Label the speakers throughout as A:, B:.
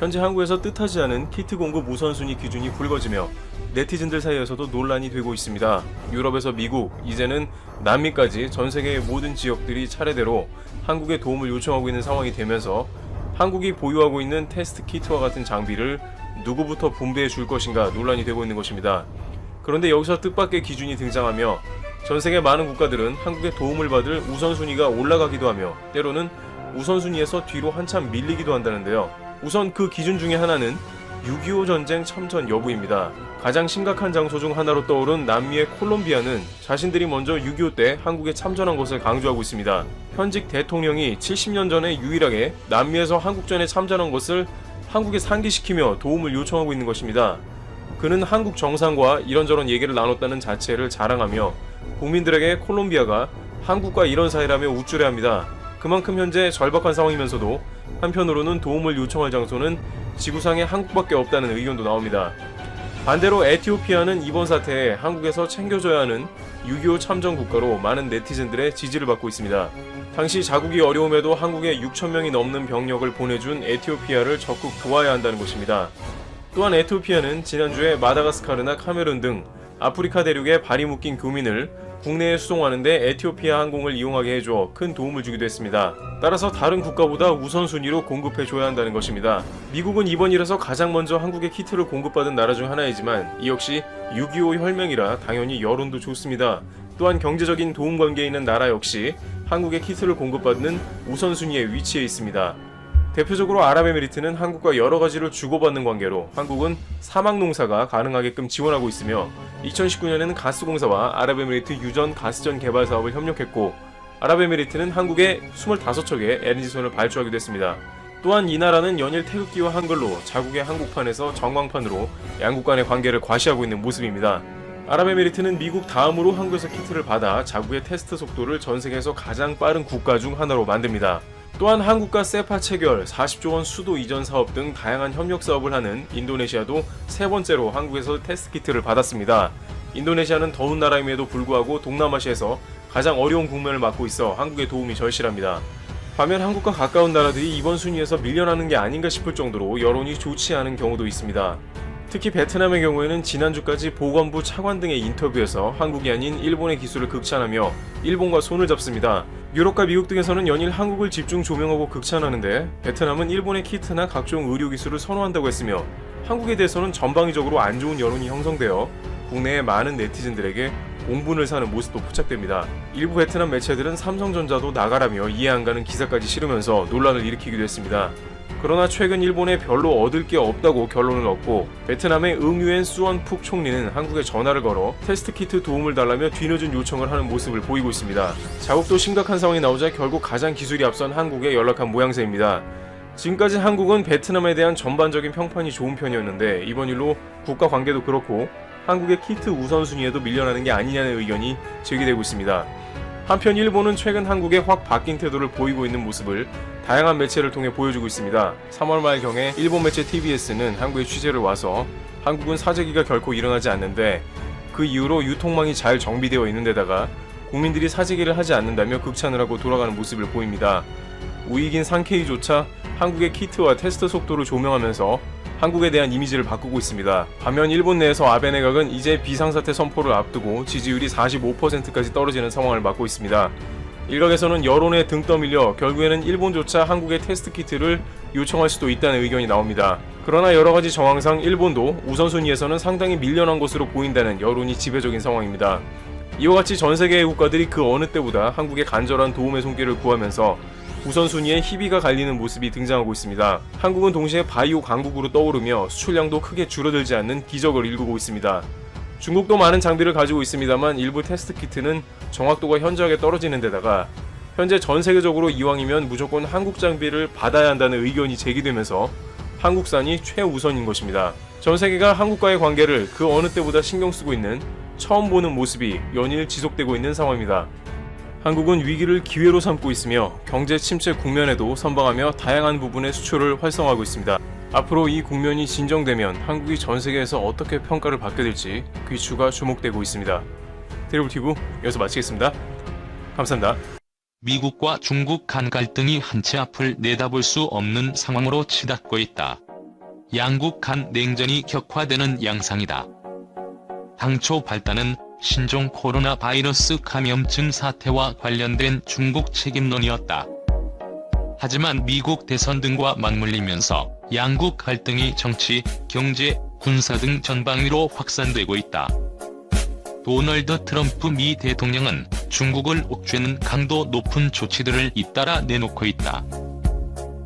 A: 현재 한국에서 뜻하지 않은 키트 공급 우선순위 기준이 굵어지며 네티즌들 사이에서도 논란이 되고 있습니다. 유럽에서 미국, 이제는 남미까지 전 세계의 모든 지역들이 차례대로 한국에 도움을 요청하고 있는 상황이 되면서 한국이 보유하고 있는 테스트 키트와 같은 장비를 누구부터 분배해 줄 것인가 논란이 되고 있는 것입니다. 그런데 여기서 뜻밖의 기준이 등장하며 전 세계 많은 국가들은 한국의 도움을 받을 우선순위가 올라가기도 하며 때로는 우선순위에서 뒤로 한참 밀리기도 한다는데요. 우선 그 기준 중에 하나는 6.25 전쟁 참전 여부입니다. 가장 심각한 장소 중 하나로 떠오른 남미의 콜롬비아는 자신들이 먼저 6.25 때 한국에 참전한 것을 강조하고 있습니다. 현직 대통령이 70년 전에 유일하게 남미에서 한국전에 참전한 것을 한국에 상기시키며 도움을 요청하고 있는 것입니다. 그는 한국 정상과 이런저런 얘기를 나눴다는 자체를 자랑하며 국민들에게 콜롬비아가 한국과 이런 사이라며 우쭐해합니다. 그만큼 현재 절박한 상황이면서도 한편으로는 도움을 요청할 장소는 지구상에 한국밖에 없다는 의견도 나옵니다. 반대로 에티오피아는 이번 사태에 한국에서 챙겨줘야 하는 6.25 참전 국가로 많은 네티즌들의 지지를 받고 있습니다. 당시 자국이 어려움에도 한국에 6,000명이 넘는 병력을 보내준 에티오피아를 적극 도와야 한다는 것입니다. 또한 에티오피아는 지난주에 마다가스카르나 카메룬 등 아프리카 대륙에 발이 묶인 교민을 국내에 수송하는데 에티오피아 항공을 이용하게 해줘 큰 도움을 주기도 했습니다. 따라서 다른 국가보다 우선순위로 공급해줘야 한다는 것입니다. 미국은 이번 일에서 가장 먼저 한국에 키트를 공급받은 나라 중 하나이지만 이 역시 6.25 혈맹이라 당연히 여론도 좋습니다. 또한 경제적인 도움 관계에 있는 나라 역시 한국에 키트를 공급받는 우선순위에 위치해 있습니다. 대표적으로 아랍에미리트는 한국과 여러 가지를 주고받는 관계로 한국은 사막농사가 가능하게끔 지원하고 있으며 2019년에는 가스공사와 아랍에미리트 유전 가스전 개발 사업을 협력했고 아랍에미리트는 한국에 25척의 LNG선을 발주하기도 했습니다. 또한 이 나라는 연일 태극기와 한글로 자국의 한국판에서 전광판으로 양국 간의 관계를 과시하고 있는 모습입니다. 아랍에미리트는 미국 다음으로 한국에서 키트를 받아 자국의 테스트 속도를 전 세계에서 가장 빠른 국가 중 하나로 만듭니다. 또한 한국과 세파 체결, 40조 원 수도 이전 사업 등 다양한 협력 사업을 하는 인도네시아도 세 번째로 한국에서 테스트 키트를 받았습니다. 인도네시아는 더운 나라임에도 불구하고 동남아시아에서 가장 어려운 국면을 맞고 있어 한국의 도움이 절실합니다. 반면 한국과 가까운 나라들이 이번 순위에서 밀려나는 게 아닌가 싶을 정도로 여론이 좋지 않은 경우도 있습니다. 특히 베트남의 경우에는 지난주까지 보건부 차관 등의 인터뷰에서 한국이 아닌 일본의 기술을 극찬하며 일본과 손을 잡습니다. 유럽과 미국 등에서는 연일 한국을 집중 조명하고 극찬하는데 베트남은 일본의 키트나 각종 의료 기술을 선호한다고 했으며 한국에 대해서는 전방위적으로 안 좋은 여론이 형성되어 국내의 많은 네티즌들에게 공분을 사는 모습도 포착됩니다. 일부 베트남 매체들은 삼성전자도 나가라며 이해 안 가는 기사까지 실으면서 논란을 일으키기도 했습니다. 그러나 최근 일본에 별로 얻을 게 없다고 결론을 얻고 베트남의 응유엔 수원푹 총리는 한국에 전화를 걸어 테스트 키트 도움을 달라며 뒤늦은 요청을 하는 모습을 보이고 있습니다. 자국도 심각한 상황이 나오자 결국 가장 기술이 앞선 한국에 연락한 모양새입니다. 지금까지 한국은 베트남에 대한 전반적인 평판이 좋은 편이었는데 이번 일로 국가 관계도 그렇고 한국의 키트 우선순위에도 밀려나는 게 아니냐는 의견이 제기되고 있습니다. 한편 일본은 최근 한국에 확 바뀐 태도를 보이고 있는 모습을 다양한 매체를 통해 보여주고 있습니다. 3월 말경에 일본 매체 TBS는 한국에 취재를 와서 한국은 사재기가 결코 일어나지 않는데 그 이후로 유통망이 잘 정비되어 있는 데다가 국민들이 사재기를 하지 않는다며 극찬을 하고 돌아가는 모습을 보입니다. 우익인 상케이조차 한국의 키트와 테스트 속도를 조명하면서 한국에 대한 이미지를 바꾸고 있습니다. 반면 일본 내에서 아베 내각은 이제 비상사태 선포를 앞두고 지지율이 45%까지 떨어지는 상황을 맞고 있습니다. 일각에서는 여론에 등 떠밀려 결국에는 일본조차 한국의 테스트 키트를 요청할 수도 있다는 의견이 나옵니다. 그러나 여러가지 정황상 일본도 우선순위에서는 상당히 밀려난 것으로 보인다는 여론이 지배적인 상황입니다. 이와 같이 전 세계의 국가들이 그 어느 때보다 한국의 간절한 도움의 손길을 구하면서 우선순위에 희비가 갈리는 모습이 등장하고 있습니다. 한국은 동시에 바이오 강국으로 떠오르며 수출량도 크게 줄어들지 않는 기적을 일구고 있습니다. 중국도 많은 장비를 가지고 있습니다만 일부 테스트 키트는 정확도가 현저하게 떨어지는 데다가 현재 전 세계적으로 이왕이면 무조건 한국 장비를 받아야 한다는 의견이 제기되면서 한국산이 최우선인 것입니다. 전 세계가 한국과의 관계를 그 어느 때보다 신경 쓰고 있는 처음 보는 모습이 연일 지속되고 있는 상황입니다. 한국은 위기를 기회로 삼고 있으며 경제 침체 국면에도 선방하며 다양한 부분의 수출을 활성화하고 있습니다. 앞으로 이 국면이 진정되면 한국이 전 세계에서 어떻게 평가를 받게 될지 귀추가 주목되고 있습니다. 드리블티브 여기서 마치겠습니다. 감사합니다.
B: 미국과 중국 간 갈등이 한치 앞을 내다볼 수 없는 상황으로 치닫고 있다. 양국 간 냉전이 격화되는 양상이다. 당초 발단은 신종 코로나 바이러스 감염증 사태와 관련된 중국 책임론이었다. 하지만 미국 대선 등과 맞물리면서 양국 갈등이 정치, 경제, 군사 등 전방위로 확산되고 있다. 도널드 트럼프 미 대통령은 중국을 옥죄는 강도 높은 조치들을 잇따라 내놓고 있다.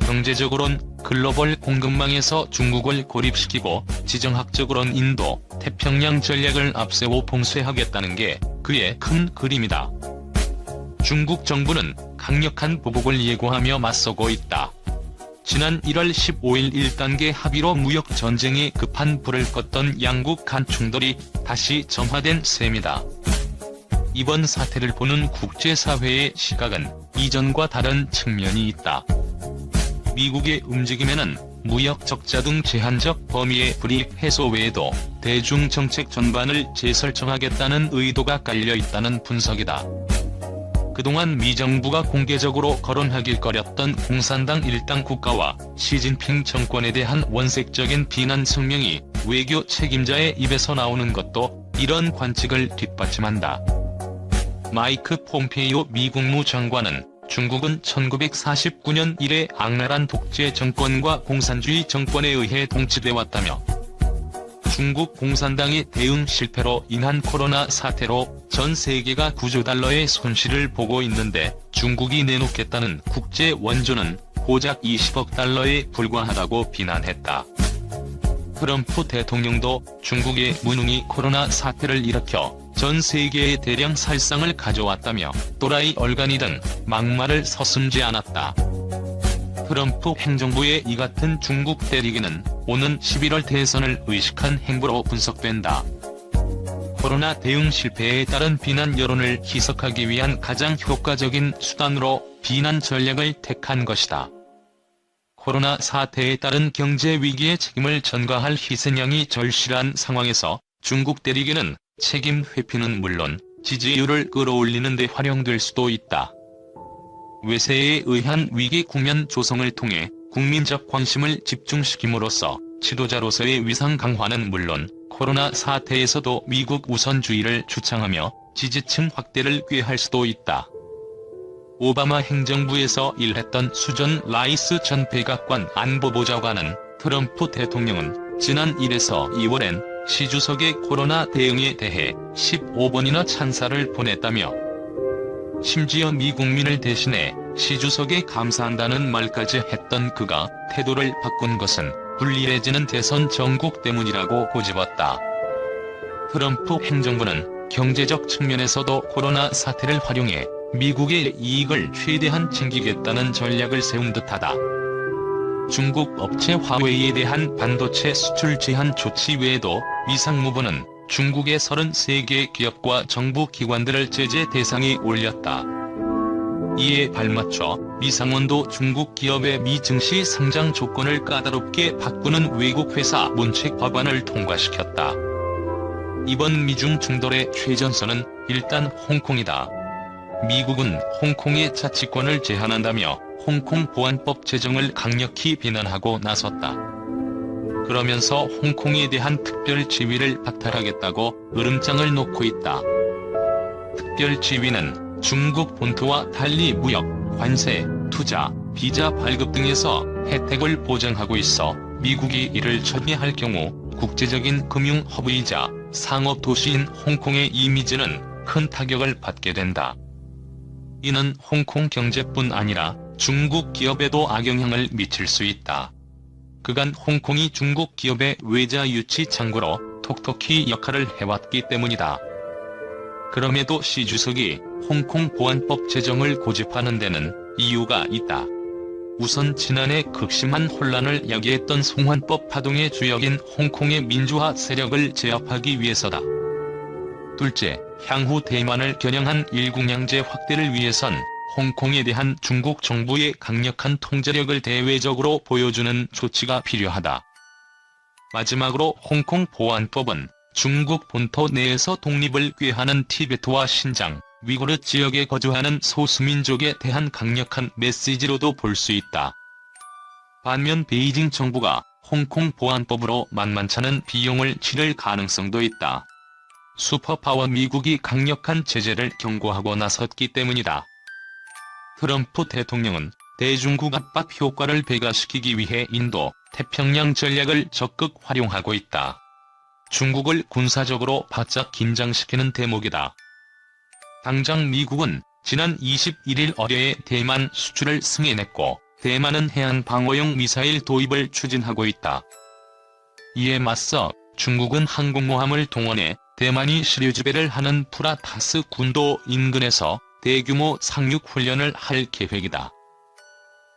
B: 경제적으론 글로벌 공급망에서 중국을 고립시키고 지정학적으론 인도, 태평양 전략을 앞세워 봉쇄하겠다는 게 그의 큰 그림이다. 중국 정부는 강력한 보복을 예고하며 맞서고 있다. 지난 1월 15일 1단계 합의로 무역 전쟁에 급한 불을 껐던 양국 간 충돌이 다시 점화된 셈이다. 이번 사태를 보는 국제사회의 시각은 이전과 다른 측면이 있다. 미국의 움직임에는 무역 적자 등 제한적 범위의 불이익 해소 외에도 대중정책 전반을 재설정하겠다는 의도가 깔려 있다는 분석이다. 그동안 미 정부가 공개적으로 거론하길거렸던 공산당 일당 국가와 시진핑 정권에 대한 원색적인 비난 성명이 외교 책임자의 입에서 나오는 것도 이런 관측을 뒷받침한다. 마이크 폼페이오 미 국무장관은 중국은 1949년 이래 악랄한 독재 정권과 공산주의 정권에 의해 통치돼 왔다며 중국 공산당의 대응 실패로 인한 코로나 사태로 전 세계가 9조 달러의 손실을 보고 있는데 중국이 내놓겠다는 국제 원조는 고작 20억 달러에 불과하다고 비난했다. 트럼프 대통령도 중국의 무능이 코로나 사태를 일으켜 전 세계에 대량 살상을 가져왔다며 또라이 얼간이 등 막말을 서슴지 않았다. 트럼프 행정부의 이 같은 중국 때리기는 오는 11월 대선을 의식한 행보로 분석된다. 코로나 대응 실패에 따른 비난 여론을 희석하기 위한 가장 효과적인 수단으로 비난 전략을 택한 것이다. 코로나 사태에 따른 경제 위기의 책임을 전가할 희생양이 절실한 상황에서 중국 때리기는 책임 회피는 물론 지지율을 끌어올리는 데 활용될 수도 있다. 외세에 의한 위기 국면 조성을 통해 국민적 관심을 집중시킴으로써 지도자로서의 위상 강화는 물론 코로나 사태에서도 미국 우선주의를 주창하며 지지층 확대를 꾀할 수도 있다. 오바마 행정부에서 일했던 수전 라이스 전 백악관 안보보좌관은 트럼프 대통령은 지난 1에서 2월엔 시 주석의 코로나 대응에 대해 15번이나 찬사를 보냈다며 심지어 미 국민을 대신해 시 주석에 감사한다는 말까지 했던 그가 태도를 바꾼 것은 불리해지는 대선 전국 때문이라고 꼬집었다. 트럼프 행정부는 경제적 측면에서도 코로나 사태를 활용해 미국의 이익을 최대한 챙기겠다는 전략을 세운 듯하다. 중국 업체 화웨이에 대한 반도체 수출 제한 조치 외에도 미 상무부는 중국의 33개 기업과 정부 기관들을 제재 대상에 올렸다. 이에 발맞춰 미 상원도 중국 기업의 미 증시 상장 조건을 까다롭게 바꾸는 외국 회사 문책 법안을 통과시켰다. 이번 미중 충돌의 최전선은 일단 홍콩이다. 미국은 홍콩의 자치권을 제한한다며 홍콩 보안법 제정을 강력히 비난하고 나섰다. 그러면서 홍콩에 대한 특별 지위를 박탈하겠다고 으름장을 놓고 있다. 특별 지위는 중국 본토와 달리 무역, 관세, 투자, 비자 발급 등에서 혜택을 보장하고 있어 미국이 이를 처리할 경우 국제적인 금융 허브이자 상업 도시인 홍콩의 이미지는 큰 타격을 받게 된다. 이는 홍콩 경제뿐 아니라 중국 기업에도 악영향을 미칠 수 있다. 그간 홍콩이 중국 기업의 외자 유치 창구로 톡톡히 역할을 해왔기 때문이다. 그럼에도 시 주석이 홍콩 보안법 제정을 고집하는 데는 이유가 있다. 우선 지난해 극심한 혼란을 야기했던 송환법 파동의 주역인 홍콩의 민주화 세력을 제압하기 위해서다. 둘째, 향후 대만을 겨냥한 일국양제 확대를 위해선 홍콩에 대한 중국 정부의 강력한 통제력을 대외적으로 보여주는 조치가 필요하다. 마지막으로 홍콩 보안법은 중국 본토 내에서 독립을 꾀하는 티베트와 신장, 위구르 지역에 거주하는 소수민족에 대한 강력한 메시지로도 볼 수 있다. 반면 베이징 정부가 홍콩 보안법으로 만만찮은 비용을 치를 가능성도 있다. 슈퍼파워 미국이 강력한 제재를 경고하고 나섰기 때문이다. 트럼프 대통령은 대중국 압박 효과를 배가시키기 위해 인도, 태평양 전략을 적극 활용하고 있다. 중국을 군사적으로 바짝 긴장시키는 대목이다. 당장 미국은 지난 21일 어뢰의 대만 수출을 승인했고 대만은 해안 방어용 미사일 도입을 추진하고 있다. 이에 맞서 중국은 항공모함을 동원해 대만이 시류지배를 하는 프라타스 군도 인근에서 대규모 상륙 훈련을 할 계획이다.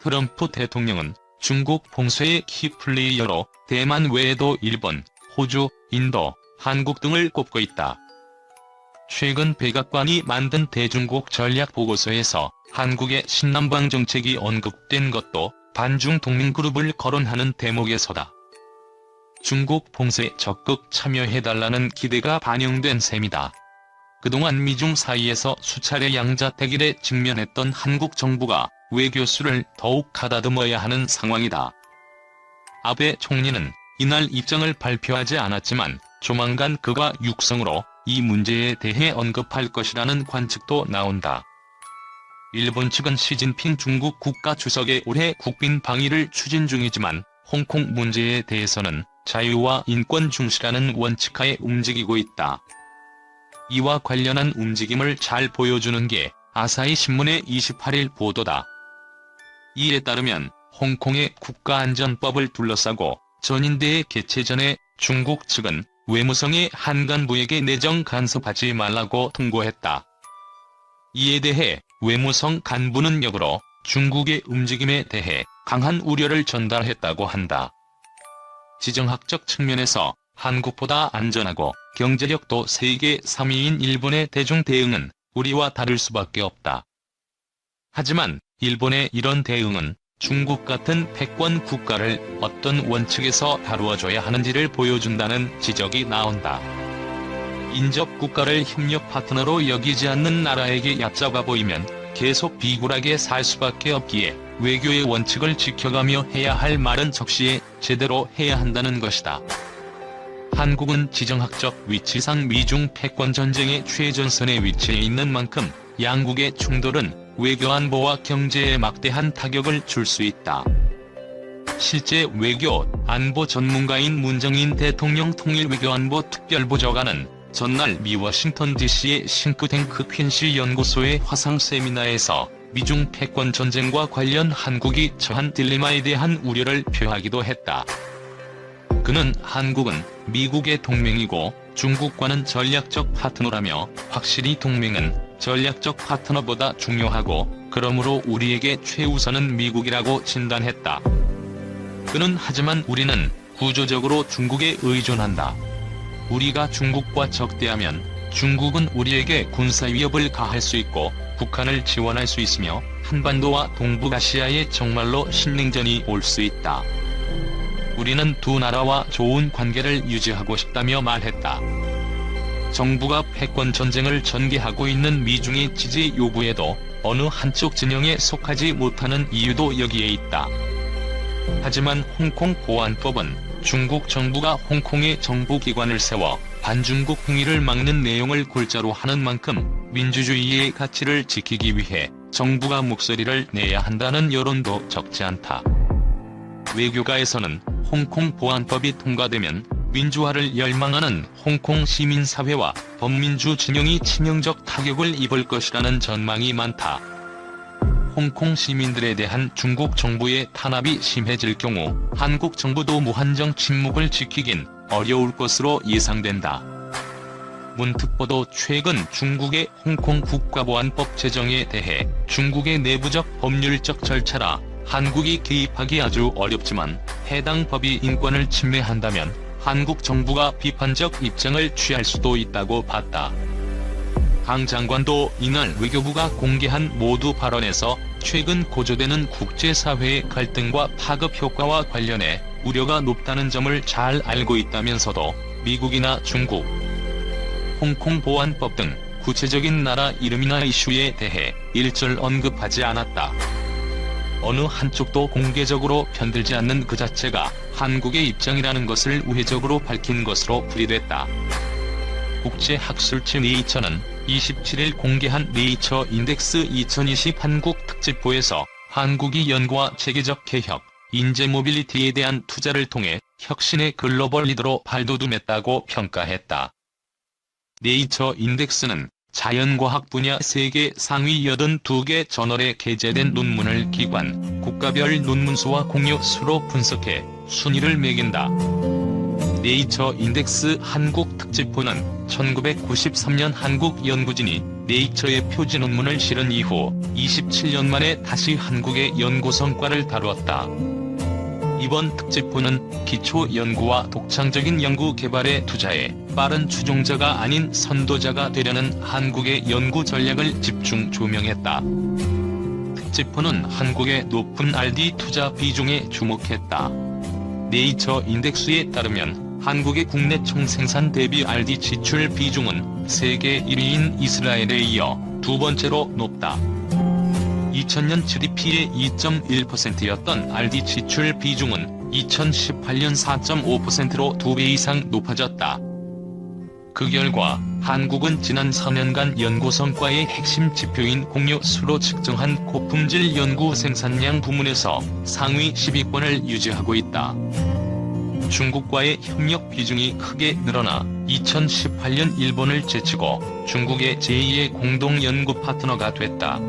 B: 트럼프 대통령은 중국 봉쇄의 키플레이어로 대만 외에도 일본, 호주, 인도, 한국 등을 꼽고 있다. 최근 백악관이 만든 대중국 전략 보고서에서 한국의 신남방 정책이 언급된 것도 반중 동맹 그룹을 거론하는 대목에서다. 중국 봉쇄에 적극 참여해달라는 기대가 반영된 셈이다. 그동안 미중 사이에서 수차례 양자택일에 직면했던 한국 정부가 외교수를 더욱 가다듬어야 하는 상황이다. 아베 총리는 이날 입장을 발표하지 않았지만 조만간 그가 육성으로 이 문제에 대해 언급할 것이라는 관측도 나온다. 일본 측은 시진핑 중국 국가주석의 올해 국빈 방위를 추진 중이지만 홍콩 문제에 대해서는 자유와 인권 중시라는 원칙하에 움직이고 있다. 이와 관련한 움직임을 잘 보여주는 게 아사히 신문의 28일 보도다. 이에 따르면 홍콩의 국가안전법을 둘러싸고 전인대회 개최 전에 중국 측은 외무성의 한 간부에게 내정 간섭하지 말라고 통고했다. 이에 대해 외무성 간부는 역으로 중국의 움직임에 대해 강한 우려를 전달했다고 한다. 지정학적 측면에서 한국보다 안전하고 경제력도 세계 3위인 일본의 대중 대응은 우리와 다를 수밖에 없다. 하지만 일본의 이런 대응은 중국 같은 패권 국가를 어떤 원칙에서 다루어줘야 하는지를 보여준다는 지적이 나온다. 인접 국가를 협력 파트너로 여기지 않는 나라에게 얕잡아 보이면 계속 비굴하게 살 수밖에 없기에 외교의 원칙을 지켜가며 해야 할 말은 적시에 제대로 해야 한다는 것이다. 한국은 지정학적 위치상 미중 패권 전쟁의 최전선에 위치해 있는 만큼 양국의 충돌은 외교 안보와 경제에 막대한 타격을 줄 수 있다. 실제 외교, 안보 전문가인 문정인 대통령 통일외교안보 특별보좌관은 전날 미 워싱턴 DC의 싱크탱크 퀸시 연구소의 화상 세미나에서 미중 패권 전쟁과 관련 한국이 처한 딜레마에 대한 우려를 표하기도 했다. 그는 한국은 미국의 동맹이고 중국과는 전략적 파트너라며 확실히 동맹은 전략적 파트너보다 중요하고 그러므로 우리에게 최우선은 미국이라고 진단했다. 그는 하지만 우리는 구조적으로 중국에 의존한다. 우리가 중국과 적대하면 중국은 우리에게 군사 위협을 가할 수 있고 북한을 지원할 수 있으며 한반도와 동북아시아에 정말로 신냉전이 올 수 있다. 우리는 두 나라와 좋은 관계를 유지하고 싶다며 말했다. 정부가 패권 전쟁을 전개하고 있는 미중의 지지 요구에도 어느 한쪽 진영에 속하지 못하는 이유도 여기에 있다. 하지만 홍콩 보안법은 중국 정부가 홍콩에 정부기관을 세워 반중국 행위를 막는 내용을 골자로 하는 만큼 민주주의의 가치를 지키기 위해 정부가 목소리를 내야 한다는 여론도 적지 않다. 외교가에서는 홍콩 보안법이 통과되면 민주화를 열망하는 홍콩 시민사회와 범민주 진영이 치명적 타격을 입을 것이라는 전망이 많다. 홍콩 시민들에 대한 중국 정부의 탄압이 심해질 경우 한국 정부도 무한정 침묵을 지키긴 어려울 것으로 예상된다. 문특보도 최근 중국의 홍콩 국가보안법 제정에 대해 중국의 내부적 법률적 절차라 한국이 개입하기 아주 어렵지만 해당 법이 인권을 침해한다면 한국 정부가 비판적 입장을 취할 수도 있다고 봤다. 강 장관도 이날 외교부가 공개한 모두 발언에서 최근 고조되는 국제사회의 갈등과 파급 효과와 관련해 우려가 높다는 점을 잘 알고 있다면서도 미국이나 중국, 홍콩 보안법 등 구체적인 나라 이름이나 이슈에 대해 일절 언급하지 않았다. 어느 한쪽도 공개적으로 편들지 않는 그 자체가 한국의 입장이라는 것을 우회적으로 밝힌 것으로 풀이됐다. 국제학술지 네이처는 27일 공개한 네이처 인덱스 2020 한국 특집보에서 한국이 연구와 체계적 개혁, 인재 모빌리티에 대한 투자를 통해 혁신의 글로벌 리더로 발돋움했다고 평가했다. 네이처 인덱스는 자연과학 분야 세계 상위 82개 저널에 게재된 논문을 기관, 국가별 논문 수와 공유 수로 분석해 순위를 매긴다. 네이처 인덱스 한국 특집보는 1993년 한국 연구진이 네이처에 표지 논문을 실은 이후 27년 만에 다시 한국의 연구 성과를 다루었다. 이번 특집보는 기초 연구와 독창적인 연구 개발에 투자해 빠른 추종자가 아닌 선도자가 되려는 한국의 연구 전략을 집중 조명했다. 특집보는 한국의 높은 R&D 투자 비중에 주목했다. 네이처 인덱스에 따르면 한국의 국내 총생산 대비 R&D 지출 비중은 세계 1위인 이스라엘에 이어 두 번째로 높다. 2000년 GDP의 2.1%였던 R&D 지출 비중은 2018년 4.5%로 2배 이상 높아졌다. 그 결과 한국은 지난 4년간 연구 성과의 핵심 지표인 공유 수로 측정한 고품질 연구 생산량 부문에서 상위 10위권을 유지하고 있다. 중국과의 협력 비중이 크게 늘어나 2018년 일본을 제치고 중국의 제2의 공동 연구 파트너가 됐다.